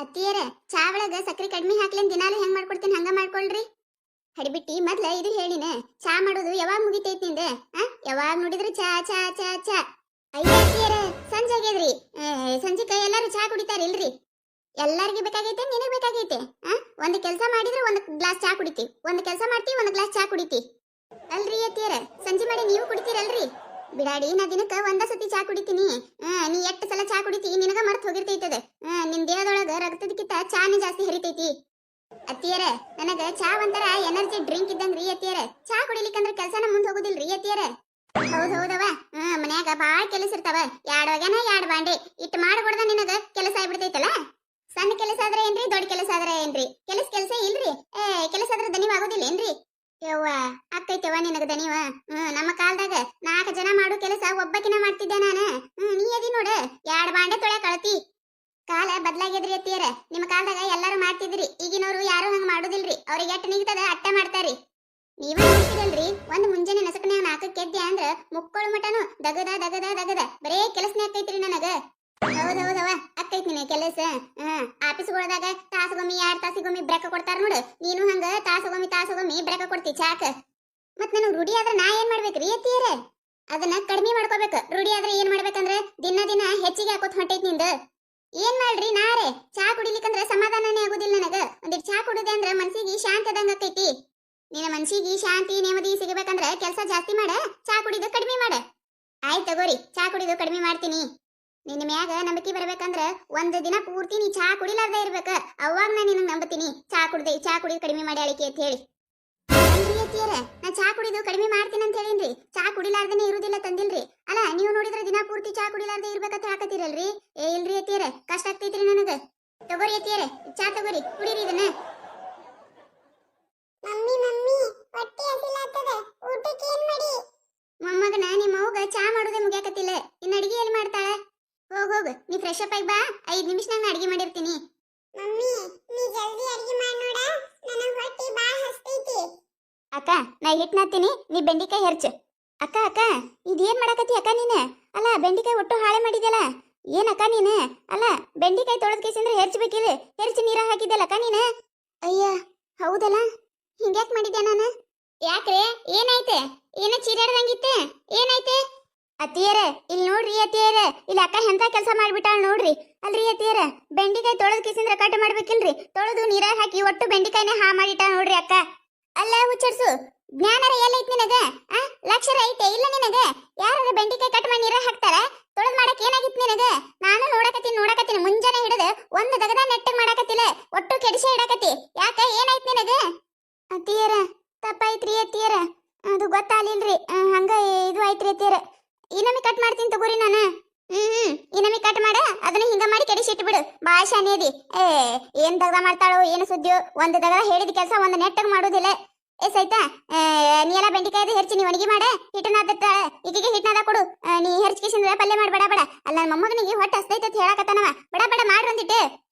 ಅತ್ತಿಯರ ಚಾ ಒಳಗ ಸಕ್ರಿ ಕಡಿಮೆ ಹಾಕ್ಲೇನ್ ದಿನಾಲು ಹೆಂಗ್ ಮಾಡ್ಕೊಡ್ತೀನಿ ಹಂಗ ಮಾಡ್ಕೊಳ್ರಿ. ಹಡಿಬಿಟ್ಟಿ ಮೊದ್ಲ ಇದು ಹೇಳಿನ ಚಾ ಮಾಡೋದು ಯಾವಾಗ ಮುಗಿತೈತಿ ನಿಂದ? ಯಾವಾಗ ನೋಡಿದ್ರು ಚಾ ಚಾ ಚಾ ಚಾ. ಅಯ್ಯ ಅತ್ತಿಯರ ಸಂಜೆ ಆಗ್ಯದ್ರಿ. ಸಂಜಿಕ ಎಲ್ಲಾರು ಚಾ ಕುಡಿತಾರಿಲ್ರಿ? ಎಲ್ಲಾರ್ಗಿ ಬೇಕಾಗೈತೆ ನಿನಗ್ ಬೇಕಾಗೈತೆ? ಒಂದ್ ಕೆಲಸ ಮಾಡಿದ್ರೆ ಒಂದ್ ಗ್ಲಾಸ್ ಚಾ ಕುಡಿತಿ, ಒಂದ್ ಕೆಲಸ ಮಾಡ್ತಿ ಒಂದ್ ಗ್ಲಾಸ್ ಚಾ ಕುಡಿತಿ. ಅಲ್ರಿ ಅತ್ತಿಯರ ಸಂಜೆ ಮಾಡಿ ನೀವು ಕುಡಿತೀರಲ್ರಿ? ಬಿಡಾಡಿ ನಾ ದಿನಕ್ಕ ಒಂದ ಸತಿ ಚಾ ಕುಡಿತೀನಿ. ನೀ ಎಷ್ಟು ಸಲ ಚಾ ಕುಡಿತಿ ನಿನಗ ಮರ್ತ್ ಹೋಗಿರ್ತೈತದ. ನಿನ್ ದೇಹದೊಳಗ ರಕ್ತದಕ್ಕಿಂತ ಚಾನೇ ಜಾಸ್ತಿ ಹರಿತೈತಿ. ಅತ್ತಿಯರ ನನಗ ಚಾ ಒಂಥರ ಎನರ್ಜಿ ಡ್ರಿಂಕ್ ಇದ್ದಂಗ್ರಿ ಅತ್ತಿಯರ. ಚಾ ಕುಡಿಲಿಕ್ಕಂದ್ರ ಕೆಲ್ಸನ ಮುಂದ್ ಹೋಗುದಿಲ್ರಿ ಅತ್ತಿಯರ. ಹೌದ್ ಹೌದವ. ಮನ್ಯಾಗ ಬಾಳ ಕೆಲಸ ಇರ್ತಾವ. ಎರಡ್ ಒಗ್ಯಾನ ಎರಡ್ ಬಾಂಡೆ ಇಟ್ ಮಾಡ್ಕೊಡ್ದ ನಿನಗ ಕೆಲಸ ಆಗ್ಬಿಡ್ತೈತಲ್ಲ. ಸಣ್ಣ ಕೆಲಸ ಆದ್ರೆ ಏನ್ರಿ, ದೊಡ್ಡ ಕೆಲಸ ಆದ್ರೆ ಏನ್ರಿ? ಕೆಲಸ ಇಲ್ರಿ. ಕೆಲಸ ಆದ್ರೆ ದನಿವ್ ಆಗೋದಿಲ್ಲ ಏನ್ರಿ? ಯವ್ವ ಅಕ್ಕೈತವ ನಿನಗ ದನಿವ. ನಮ್ಮ ಕಾಲದಾಗ 4 ಜನ ಮಾಡೋ ಕೆಲಸ ಒಬ್ಬಕಿನ ಮಾಡ್ತಿದ್ದೆ ನಾನು. ನೀ ಅದಿ ನೋಡ ಎರಡ್ ಬಾಂಡೆ ತೊಳೆ ಕಳತಿ. ಕಾಲ ಬದ್ಲಾಗ್ಯದ್ರಿ ಅತ್ತಿಯರ. ನಿಮ್ಮ ಕಾಲದಾಗ ಎಲ್ಲಾರು ಮಾಡ್ತಿದ್ರಿ, ಈಗಿನವ್ರು ಯಾರು ಹಂಗ ಮಾಡುದಿಲ್ರಿ. ಅವ್ರಿಗೆ ಎಟ್ ನಿಗ್ತದ ಅಟ್ಟ ಮಾಡ್ತಾರಿ. ನೀವ ನೋಡ್ತಿರಲ್ರಿ, ಒಂದ್ ಮುಂಜಾನೆ ನಸಕನ್ಯಾಗ 4ಕ್ಕೆ ಎದ್ದೆ ಅಂದ್ರ ಮುಕ್ಕೊಳು ಮಟನು ದಗದ ದಗದ ದಗದ ಬರೇ ಕೆಲಸನೇ ಆಕೈತ್ರಿ ನನಗ. ಹೌದೌದವ ಅಕ್ಕೈತ್ ನಿನ ಕೆಲಸ. ಆಫೀಸ್ಗಳದಾಗ ತಾಸುಗೊಮ್ಮಿ 2 ತಾಸಿಗೊಮ್ಮಿ ಬ್ರೇಕ್ ಕೊಡ್ತಾರ ನೋಡು, ನೀನು ಹಂಗ ತಾಸುಗೊಮ್ಮಿ ಬ್ರೇಕ್ ಕೊಡ್ತಿ ಚಾಕ. ಮತ್ ನನಗ್ ರೂಢಿ ಆದ್ರ ನಾ ಏನ್ ಮಾಡ್ಬೇಕ್ರಿ ಅತ್ತಿಯರ? ಅದನ್ನ ಕಡಿಮೆ ಮಾಡ್ಕೋಬೇಕು. ರೂಢಿ ಆದ್ರೆ ಏನ್ ಮಾಡ್ಬೇಕಂದ್ರ ದಿನ ದಿನ ಹೆಚ್ಚಿಗೆ ಹಾಕೋತ್ ಹೊಂಟೈತ್ ನಿಂದ. ಏನ್ ಮಾಡ್ರಿ ನಾರೇ ಚಾ ಕುಡಿಲಿಕ್ಕಂದ್ರ ಸಮಾಧಾನನೇ ಆಗುದಿಲ್ಲ ನನಗ. ಒಂದಿಟ್ ಚಾ ಕುಡಿದೆ ಅಂದ್ರ ಮನ್ಸಿಗೆ ಶಾಂತಿ ಅದಂಗ ಆಕೈತಿ. ನಿನ್ನ ಮನ್ಸಿಗೆ ಶಾಂತಿ ನೆಮ್ಮದಿ ಸಿಗಬೇಕಂದ್ರ ಕೆಲಸ ಜಾಸ್ತಿ ಮಾಡ, ಚಾ ಕುಡಿದು ಕಡಿಮೆ ಮಾಡ. ಆಯ್ತ್ ತಗೋರಿ, ಚಾ ಕುಡಿದು ಕಡಿಮೆ ಮಾಡ್ತೀನಿ. ನಿನ್ನ ಮ್ಯಾಗ ನಂಬಿಕೆ ಬರ್ಬೇಕಂದ್ರ ಒಂದ್ ದಿನ ಪೂರ್ತಿ ನೀ ಚಾ ಕುಡಿಲಾರ್ದ ಇರ್ಬೇಕ. ಅವಾಗ ನಾ ನಿನಗ್ ನಂಬತೀನಿ ಚಾ ಕುಡಿದು ಕಡಿಮೆ ಮಾಡಿ ಅಳಿಕೆ ಅಂತ ಹೇಳಿ. ನಾ ಚಾ ಕುಡಿದು ಕಡಿಮೆ ಮಾಡ್ತೀನಿ ಅಂತ ಹೇಳಿನ್ರಿ. ಚಾ ಕುಡಿಲಾರ್ದನೆ ಇರುದಿಲ್ಲ ತಂದಿಲ್ರಿ. ಅಲ್ಲ ನೀವು ನೋಡಿದ್ರೆ ದಿನ ಪೂರ್ತಿ ಚಾ ಕುಡಿಲಾರ್ದೆ ಇರ್ಬೇಕಂತ ಹಾಕತಿರಲ್ರಿ. ಇಲ್ರಿ ಅತ್ತಿಯರ, ಕಷ್ಟ ಆಗ್ತೈತ್ರಿ ನನಗ. ತಗೋರಿ ಅತ್ತಿಯರ, ಚಾ ತಗೋರಿ, ಕುಡೀರಿ ಇದನ್ನ. ಮಮ್ಮಿ ಮಮ್ಮಿ ಹೊಟ್ಟೆ ಹಸಿಲಾಗ್ತದ, ಊಟಕ್ಕೆ ಏನ್ ಮಾಡಿ? ಮೊಮ್ಮಗನ ನಿಮ್ಮ ಅವ್ಗ ಚಾ ಮಾಡೋದೇ ಮುಗ್ಯಾಕತ್ತಿಲ್ಲ, ಇನ್ನ ಅಡಿಗೆ ಎಲ್ಲಿ ಮಾಡ್ತಾಳ? ಹೋಗ್ ನೀ ಫ್ರೆಶ್ ಅಪ್ ಆಗಿ ಬಾ. 5 ನಿಮಿಷನಾಗ ನಾ ಅಡಿಗೆ ಮಾಡಿರ್ತೀನಿ. ಮಮ್ಮಿ ನೀ ಜಲ್ದಿ ಅಡಿಗೆ ಮಾಡಿ ನೋಡ, ನನಗ ಹೊಟ್ಟೆ ಬಾ ಹಸ್ತೈತಿ. ಅಕ್ಕ ನಾ ಹಿಟ್ ನಾತೀನಿ, ನೀ ಬೆಂಡಿಕಾಯಿ ಹೆರ್ಚು. ಅಕ್ಕ ಇದೇನ್ ಮಾಡಕತ್ತಿ ಅಕ್ಕ ನೀನು? ಅಲ್ಲ ಬೆಂಡಿಕಾಯಿ ಒಟ್ಟು ಹಾಳೆ ಮಾಡಿದ್ಯಲ್ಲ, ಏನಕ್ಕ ನೀನು? ಅಲ್ಲ ಬೆಂಡಿಕಾಯಿ ತೊಳೆದ ಕೇಸಿಂದ್ರೆ ಹೆರ್ಚ್ಬೇಕಿದೆ, ಹೆರ್ಚಿ ನೀರ ಹಾಕಿದ್ಯಲ್ಲ ಅಕ್ಕ ನೀನು? ಅಯ್ಯ ಹೌದಲ್ಲ, ಹಿಂಗ್ಯಾಕ್ ಮಾಡಿದ್ಯಾ ನಾನು? ಯಾಕ್ರೆ ಏನಾಯ್ತೆ? ಏನ ಚೀರಾಡ್ದಂಗಿತ್ತೆ, ಏನಾಯ್ತೆ? ಅತ್ತಿಯರ ಇಲ್ಲಿ ನೋಡ್ರಿ ಅತ್ತಿಯರ, ಇಲ್ಲಿ ಅಕ್ಕ ಎಂತ ಕೆಲಸ ಮಾಡ್ಬಿಟ್ಟಾಳ ನೋಡ್ರಿ. ಅಲ್ರಿ ಅತ್ತಿಯರ, ಬೆಂಡಿಕಾಯಿ ತೊಳೆದ ಕೇಸಿಂದ್ರ ಕಟ್ ಮಾಡ್ಬೇಕಿಲ್ರಿ, ತೊಳೆದು ನೀರಾಗ ಹಾಕಿ ಒಟ್ಟು ಬೆಂಡಿಕಾಯಿನ ಹಾ ಮಾಡಿಟ್ಟಾಳ ನೋಡ್ರಿ ಅಕ್ಕ. ಅಲ್ಲ ಹುಚ್ಚರ್ಸು, ಜ್ಞಾನರ ಎಲ್ಲೈತ್ ನಿನಗ? ಲಕ್ಷರ ಐತೆ ಇಲ್ಲ ನಿನಗ? ಯಾರ ಬೆಂಡಿಕಾಯಿ ಕಟ್ ಮಾಡಿ ನೀರಾಗ ಹಾಕ್ತಾರ? ತೊಳೆದ್ ಮಾಡಕ್ ಏನಾಗಿತ್ತು ನಿನಗ? ನಾನು ನೋಡಕತ್ತೀನಿ ಮುಂಜಾನೆ ಹಿಡಿದು ಒಂದು ದಗದ ನೆಟ್ಟಗ್ ಮಾಡಕತ್ತಿಲ್ಲ, ಒಟ್ಟು ಕೆಡಿಸೇ ಇಡಕತ್ತಿ. ಯಾಕ ಏನಾಯ್ತು ನಿನಗ? ಅತ್ತಿಯರ ತಪ್ಪಾಯ್ತ್ರಿ ಅತ್ತಿಯರ, ಅದು ಗೊತ್ತಾಗ್ಲಿಲ್ರಿ. ಹಂಗ ಇದು ಆಯ್ತ್ರಿ ಅತ್ತಿಯರ. ಇನ್ನೊಮ್ಮೆ ಕಟ್ ಮಾಡ್ತೀನಿ ತಗೋರಿ ನಾನು. ಇನ್ನೊಮ್ಮೆ ಕಟ್ ಮಾಡ, ಅದನ್ನ ಹಿಂಗ ಮಾಡಿ ಕೆಡಿಸಿ ಇಟ್ಬಿಡು. ಬಾಳ ಶಾನೆ ಅದಿ. ಏನ್ ದಗದ ಮಾಡ್ತಾಳೋ ಏನು ಸುದ್ದಿಯೋ, ಒಂದು ದಗದ ಹೇಳಿದ ಕೆಲಸ ಒಂದು ನೆಟ್ಟಗ್ ಮಾಡೋದಿಲ್ಲ. ಸೈತಾ ನೀ ಎಲ್ಲ ಬೆಂಡಿಕಾಯ್ದು ಹೆರ್ಚಿ ನೀ ಒಣಗಿ ಮಾಡ, ಹಿಟ್ಟನಾದ ಈಗಿಗೆ ಹಿಟ್ಟನಾದ ಕೊಡು. ನೀ ಹೆರ್ಚಿಕೆಸಿಂದ ಪಲ್ಯ ಮಾಡಿ ಬಡ ಅಲ್ಲ ನನ್ನ ಮೊಮ್ಮಗನಿಗೆ ಹೊಟ್ಟೆ ಹಸ್ತೈತೆ ಅಂತ ಹೇಳಕತ್ತಾನವ. ಬಡ ಮಾಡ್ರಂದಿಟ್ಟು.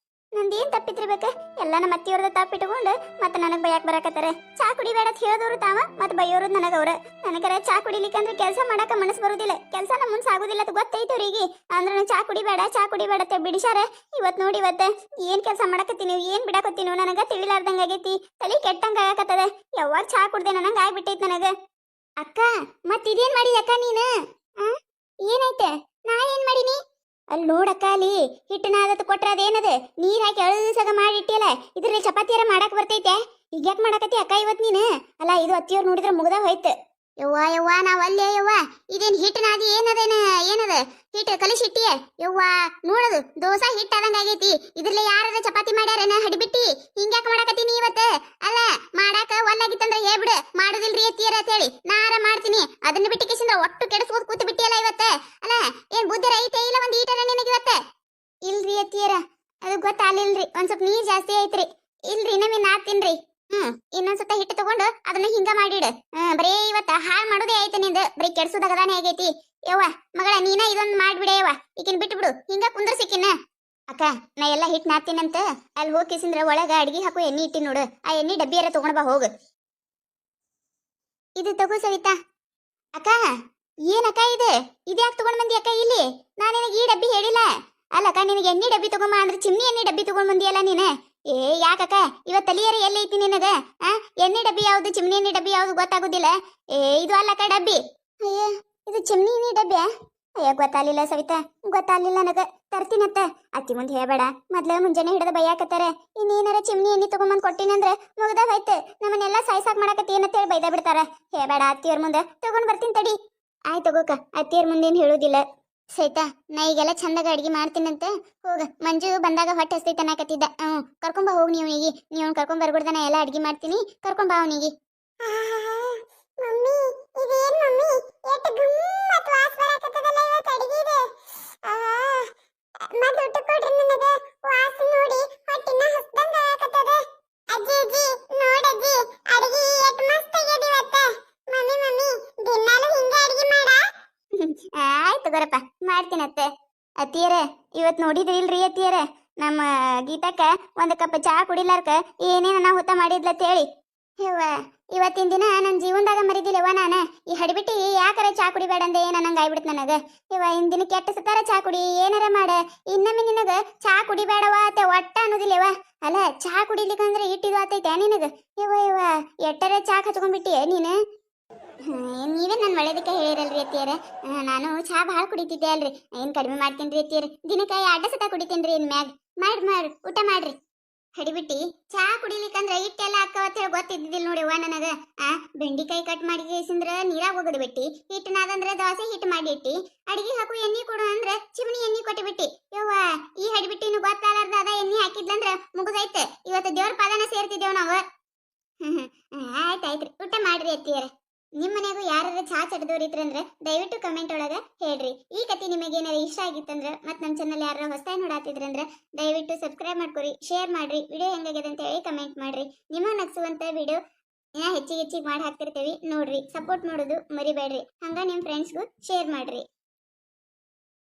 ನಂದೇನ್ ತಪ್ಪಿತಿರ್ಬೇಕ? ಎಲ್ಲ ನಮ್ಮ ಅತ್ತಿಯವ್ರದ ತಪ್ಪಿಟ್ಕೊಂಡು ಮತ್ತೆ ನನಗ್ ಬೈಯಾಕ್ ಬರಾಕತ್ತಾರೆ. ಚಾ ಕುಡಿಬೇಡ ಅಂತ ಹೇಳಿದವರು ತಾವ, ಮತ್ತೆ ಬೈಯೋರು ನನಗವ್ರ. ನನಗರ ಚಾ ಕುಡಿಲಿಕ್ಕಂದ್ರೆ ಕೆಲಸ ಮಾಡಾಕ ಮನಸ್ಸು ಬರುದಿಲ್ಲ, ಕೆಲಸ ನಮ್ಮ ಮುಂದೆ ಸಾಗುದಿಲ್ಲ ಅಂತ ಗೊತ್ತೈತವ್ರಿಗೆ. ಅಂದ್ರೆ ಚಾ ಕುಡಿಬೇಡ ಅಂತ ಬಿಡಿಸಾರ. ಇವತ್ ನೋಡಿ ಏನ್ ಕೆಲಸ ಮಾಡಕತ್ತೀನಿ, ಏನ್ ಬಿಡಾಕತ್ತೀನಿ ನನಗ ತಿಳಿಲಾರ್ದಂಗ ಆಗೈತಿ. ತಲೆ ಕೆಟ್ಟಂಗ ಆಗಕತ್ತದ. ಯಾವಾಗ ಚಾ ಕುಡ್ದೆ ನನಂಗ ಆಗ್ಬಿಟ್ಟೈತಿ ನನಗ. ಅಕ್ಕ ಮತ್ ಇದೇನ್ ಮಾಡಿದ ಅಕ್ಕ ನೀನು? ಏನಾಯ್ತೆ? ನಾ ಏನ್ ಮಾಡೀನಿ? ಅಲ್ಲಿ ನೋಡಕ್ಕ, ಅಲ್ಲಿ ಹಿಟ್ಟನಾದತ್ ಕೊಟ್ರ ಅದೇನದ ನೀರ್ ಹಾಕಿ ಅಳಸಗ ಮಾಡಿಟ್ಟಿಯಲ್ಲ, ಇದ್ರಲ್ಲಿ ಚಪಾತಿಯರ ಮಾಡಕ್ ಬರ್ತೈತೆ? ಈಗ ಯಾಕೆ ಮಾಡಕತ್ತಿ ಅಕ್ಕ ಇವತ್ ನೀನು? ಅಲ್ಲ ಇದು ಅತ್ತಿಯವ್ರು ನೋಡಿದ್ರೆ ಮುಗ್ದ ಹೋಯ್ತು. ಯವ್ವ ನಾವ್ ಅಲ್ಲೇ ಯವ್ವ, ಇದೇನ್ ಹಿಟ್ಟನಾದಿ ಏನದ ಹಿಟ್ಟು ಕಲಿಸಿಟ್ಟಿಯ? ಯವ್ವ ನೋಡದು ದೋಸಾ ಹಿಟ್ಟು ಆದಂಗ ಆಗೈತಿ. ಇದ್ರಲ್ಲೇ ಯಾರದ ಚಪಾತಿ ಮಾಡ್ಯಾರೇನ ಹಡಿಬಿಟ್ಟಿ? ಹಿಂಗ್ಯಾಕ ಮಾಡಕತ್ತೀನಿ ಇವತ್ತ? ಅಲ್ಲ ಮಾಡಾಕ ಒಲ್ಲಾಗಿತ್ತಂದ್ರ ಹೇಳ್ಬಿಡು, ಮಾಡುದಿಲ್ರಿ ಅತ್ತಿಯರ ಅಂತ ಹೇಳಿ ನಾರ ಮಾಡ್ತೀನಿ. ಅದನ್ನ ಬಿಟ್ಟು ಕಿಸಿಂದ್ರ ಒಟ್ಟು ಕೆಡಿಸ್ಕೋದ್ ಕೂತ್ ಬಿಟ್ಟಿಯಲ್ಲ ಇವತ್ತ. ಅಲ್ಲ ಏನ್ ಬುದ್ಧಿ ರೈತೆ ಇಲ್ಲ ಒಂದ್ ಈಟನ ನಿನಗೆ ಇವತ್ತ? ಇಲ್ರಿ ಅತ್ತಿಯರ, ಅದು ಗೊತ್ತಾಗ್ಲಿಲ್ರಿ, ಒಂದ್ ಸ್ವಲ್ಪ ನೀರ್ ಜಾಸ್ತಿ ಐತ್ರಿ. ಇಲ್ರಿ ಇನ್ನೊಮ್ಮೆ ನಾ ತಿನ್ರಿ. ಇನ್ನೊಂದ್ಸತ ಹಿಟ್ಟು ತಗೊಂಡು ಅದನ್ನ ಹಿಂಗ ಮಾಡಿಡು. ಬರೀ ಇವತ್ತ ಹಾಳ್ ಮಾಡೋದೇ ಐತೆ ನಿಂದ, ಬರೀ ಕೆಡ್ಸೋದಾಗದಾನೆ ಆಗೈತಿ. ಯವ್ವ ಮಗಳ ನೀನ ಇದೊಂದ್ ಮಾಡ್ಬಿಡೆ ಯವ್ವ, ಈಕಿನ್ ಬಿಟ್ಟು ಬಿಡು, ಹಿಂಗ ಕುಂದ್ರ ಸಿಕ್ಕಿನ. ಅಕ್ಕ ನಾ ಎಲ್ಲ ಹಿಟ್ ನಾತೀನಂತ ಅಲ್ಲಿ ಹೋಗಿ ಕಿಸಿಂದ್ರ ಒಳಗ ಅಡ್ಗಿ ಹಾಕು ಎಣ್ಣೆ ಇಟ್ಟಿ ನೋಡು. ಆ ಎಣ್ಣೆ ಡಬ್ಬಿಯರ ತಗೊಂಡ್ ಬಾ ಹೋಗು. ಇದು ತಗೋ ಸವಿತಾ. ಅಕ್ಕ ಏನಕ್ಕ ಇದ್ಯಾಕ್ ತಗೊಂಡ್ ಬಂದಿ ಅಕ್ಕ ಇಲ್ಲಿ? ನಾನು ನಿನಗೆ ಈ ಡಬ್ಬಿ ಹೇಳಿಲ್ಲ. ಅಲ್ಲಕ್ಕ ನಿನಗೆ ಎಣ್ಣೆ ಡಬ್ಬಿ ತಗೊಂಬ ಅಂದ್ರೆ ಚಿಮ್ನಿ ಎಣ್ಣೆ ಡಬ್ಬಿ ತಗೊಂಡ್ ಬಂದಿಯಲ್ಲ ನೀನು. ಏ ಯಾಕಕ್ಕ ಇವತ್ತು ತಲಿಯರ ಎಲ್ಲಿ ಐತಿ ನಿನಗ? ಎಣ್ಣೆ ಡಬ್ಬಿ ಯಾವ್ದು ಚಿಮ್ನಿ ಎಣ್ಣೆ ಡಬ್ಬಿ ಯಾವ್ದು ಗೊತ್ತಾಗುದಿಲ್ಲ. ಇದು ಅಲ್ಲಕ್ಕ ಡಬ್ಬಿ. ಅಯ್ಯ ಇದು ಚಿಮ್ನಿ ಎಣ್ಣೆ ಡಬ್ಬಿ. ಅಯ್ಯ ಗೊತ್ತಾಗ್ಲಿಲ್ಲ ಸವಿತಾ, ಗೊತ್ತಾಗ್ಲಿಲ್ಲ ನನಗ. ತರ್ತೀನತ್ತ. ಅತ್ತಿ ಮುಂದೆ ಹೇಳ್ಬೇಡ, ಮೊದ್ಲ ಮುಂಜಾನೆ ಹಿಡಿದ ಬೈಯಾಕತ್ತಾರೆ. ಇನ್ನೇನಾರ ಚಿಮ್ನಿ ಎಣ್ಣೆ ತಗೊಂಬಂದ್ ಕೊಟ್ಟಿನಂದ್ರ ಮುಗ್ದ ಹೋಯ್ತು, ನಮ್ಮನ್ನೆಲ್ಲ ಸಾಯ್ಸಾಕ್ ಮಾಡಕತ್ತಿ ಏನಂತೇಳಿ ಬೈದ ಬಿಡ್ತಾರ. ಹೇಳ್ಬೇಡ ಅತ್ತಿಯವ್ರ ಮುಂದೆ, ತಗೊಂಡ್ ಬರ್ತೀನಿ ತಡಿ. ಆಯ್ತು ತಗೋಕ, ಅತ್ತಿಯವ್ರ ಮುಂದೇನು ಹೇಳುದಿಲ್ಲ. ಸೈತಾ ನಾ ಈಗೆಲ್ಲ ಚಂದಾಗ ಅಡ್ಗೆ ಮಾಡ್ತೀನಂತ. ಹೋಗ, ಮಂಜು ಬಂದಾಗ ಹೊಟ್ಟೆ ಹಸ್ತೈತೆ ಅನ್ನಕತ್ತಿದ್ದ. ಕರ್ಕೊಂಬ ಹೋಗಿ ನೀವು ಕರ್ಕೊಂಡ್ ಬರ್ಬಿಡ್ದ. ನಾ ಎಲ್ಲ ಅಡ್ಗೆ ಮಾಡ್ತೀನಿ, ಕರ್ಕೊಂಬ ಅವನಿಗೆ. ಮಮ್ಮಿ ಇದೇನ್ ಮಮ್ಮಿ ಎಟ್ ಗಮ್ಮತ್ ವಾಸ ಬರಕತ್ತದಲ್ಲ ಇವತ್ತು ಅಡಿಗೆದೆ. ಮತ್ತೆ ಊಟ ಕೊಡ್ರಿ ನನಗೆ. ವಾಸ ನೋಡಿ ಹೊಟ್ಟಿನ ಹಸ್ದಂಗ ಆಗಕತ್ತದ. ಅಜ್ಜಿ ಅಜ್ಜಿ ನೋಡಜ್ಜಿ ಅಡಿಗೆ ಎಟ್ ಮಸ್ತ್ ಆಗ್ಯದ ಇವತ್ತ. ಮಮ್ಮಿ ಮಮ್ಮಿ ದಿನಾಲು ಹಿಂಗೆ ಅಡಿಗೆ ಮಾಡ. ಆಯ್ತು ಗೊರಪ್ಪ, ಮಾಡ್ತೀನತ್ತೆ. ಅತ್ತಿಯರ ಇವತ್ತು ನೋಡಿದ್ರಿ ಇಲ್ರಿ ಅತ್ತಿಯರ, ನಮ್ಮ ಗೀತಕ್ಕ ಒಂದು ಕಪ್ ಚಹಾ ಕುಡಿಲಾರ್ಕ ಏನೇನ ನಾ ಊಟ ಮಾಡಿದ್ಲತ್ತ ಹೇಳಿ. ಯವ್ವ ಇವತ್ತಿನ ದಿನ ನನ್ನ ಜೀವನದಾಗ ಮರಿದಿಲ್ಲವ ನಾನು. ಈ ಹಡಿಬಿಟ್ಟು ಯಾಕಾರ ಚಾ ಕುಡಿಬೇಡ ಅಂದೆ ನಂಗೆ ಆಗ್ಬಿಡ್ತು ನನಗೆ. ಯವ್ವ ಇನ್ ದಿನ ಕೆಟ್ಟ ಸತಾರ ಚಾ ಕುಡಿ, ಏನಾರ ಮಾಡ. ಇನ್ನೊಮ್ಮೆ ನಿನಗ ಚಾ ಕುಡಿಬೇಡವ ಅತ್ತೆ ಒಟ್ಟ ಅನ್ನೋದಿಲ್ಲವ. ಅಲ್ಲ ಚಾ ಕುಡಿಲಿಕ್ಕಂದ್ರೆ ಇಟ್ಟಿದು ಆತೈತೆ ನಿನಗ. ಯವ್ವ ಎಟ್ಟರೆ ಚಾ ಹಚ್ಕೊಂಡ್ಬಿಟ್ಟಿಯ ನೀನು. ನೀವೇ ನನ್ನ ಒಳ್ಳೇದಕ್ಕೆ ಹೇಳಿರಲ್ರಿ ಅತ್ತಿಯರ. ನಾನು ಚಹಾ ಭಾಳ ಕುಡಿತಿದ್ದೆ ಅಲ್ರಿ, ಏನು ಕಡಿಮೆ ಮಾಡ್ತೀನಿ ಅತ್ತಿಯರ. ದಿನಕ್ಕೆ 2 ಸತ ಕುಡಿತೀನಿ ಇನ್ ಮ್ಯಾಗ. ಮಾಡಿ ಊಟ ಮಾಡ್ರಿ. ಹಡಿಬಿಟ್ಟಿ ಚಹಾ ಕುಡಿಲಿಕ್ಕಂದ್ರೆ ಹಿಟ್ಟೆಲ್ಲ ಹಾಕವತ್ತ ಹೇಳಿ ಗೊತ್ತಿದ್ದಿಲ್ಲ ನೋಡಿ ಅವ್ವ ನನಗ. ಬೆಂಡಿಕಾಯಿ ಕಟ್ ಮಾಡಿ ಕೇಸಿಂದ್ರ ನೀರಾಗ ಹೋಗೋದು ಬಿಟ್ಟಿ, ಹಿಟ್ಟನಾದಂದ್ರೆ ದೋಸೆ ಹಿಟ್ಟು ಮಾಡಿ ಇಟ್ಟಿ, ಅಡಿಗೆ ಹಾಕು ಎಣ್ಣೆ ಕೊಡು ಅಂದ್ರೆ ಚಿಮಣಿ ಎಣ್ಣೆ ಕೊಟ್ಟು ಬಿಟ್ಟಿ. ಯವ್ವ ಈ ಹಡಿಬಿಟ್ಟಿನ ಗೊತ್ತಾಲಾರ್ದ ಅದ ಎಣ್ಣೆ ಹಾಕಿದ್ಲಂದ್ರ ಮುಗಿದೈತೆ, ಇವತ್ತು ದೇವ್ರ ಪಾದನ ಸೇರ್ತಿದ್ದೇವ್ ನಾವು. ಆಯ್ತಾಯ್ತ್ರಿ, ಊಟ ಮಾಡ್ರಿ ಅತ್ತಿಯರ. ನಿಮ್ಮ ಮನೆಯಾಗೂ ಯಾರು ಚಹಾ ಚಟದವ್ರು ಇದ್ರಂದ್ರೆ ದಯವಿಟ್ಟು ಕಮೆಂಟ್ ಒಳಗೆ ಹೇಳ್ರಿ. ಈ ಕತೆ ನಿಮಗೆ ಏನಾರ ಇಷ್ಟ ಆಗಿತ್ತಂದ್ರೆ ಮತ್ತು ನಮ್ಮ ಚಾನಲ್ ಯಾರು ಹೊಸದಾಗಿ ನೋಡಾತಿದ್ರಂದ್ರೆ ದಯವಿಟ್ಟು ಸಬ್ಸ್ಕ್ರೈಬ್ ಮಾಡ್ಕೊರಿ, ಶೇರ್ ಮಾಡ್ರಿ. ವಿಡಿಯೋ ಹೆಂಗಾಗಿದೆ ಅಂತ ಹೇಳಿ ಕಮೆಂಟ್ ಮಾಡ್ರಿ. ನಿಮ್ಮ ನಗಿಸುವಂಥ ವಿಡಿಯೋ ಹೆಚ್ಚಿಗೆ ಮಾಡಿ ಹಾಕ್ತಿರ್ತೀವಿ ನೋಡ್ರಿ. ಸಪೋರ್ಟ್ ಮಾಡೋದು ಮರಿಬೇಡ್ರಿ. ಹಂಗ ನಿಮ್ಮ ಫ್ರೆಂಡ್ಸ್ಗೂ ಶೇರ್ ಮಾಡ್ರಿ.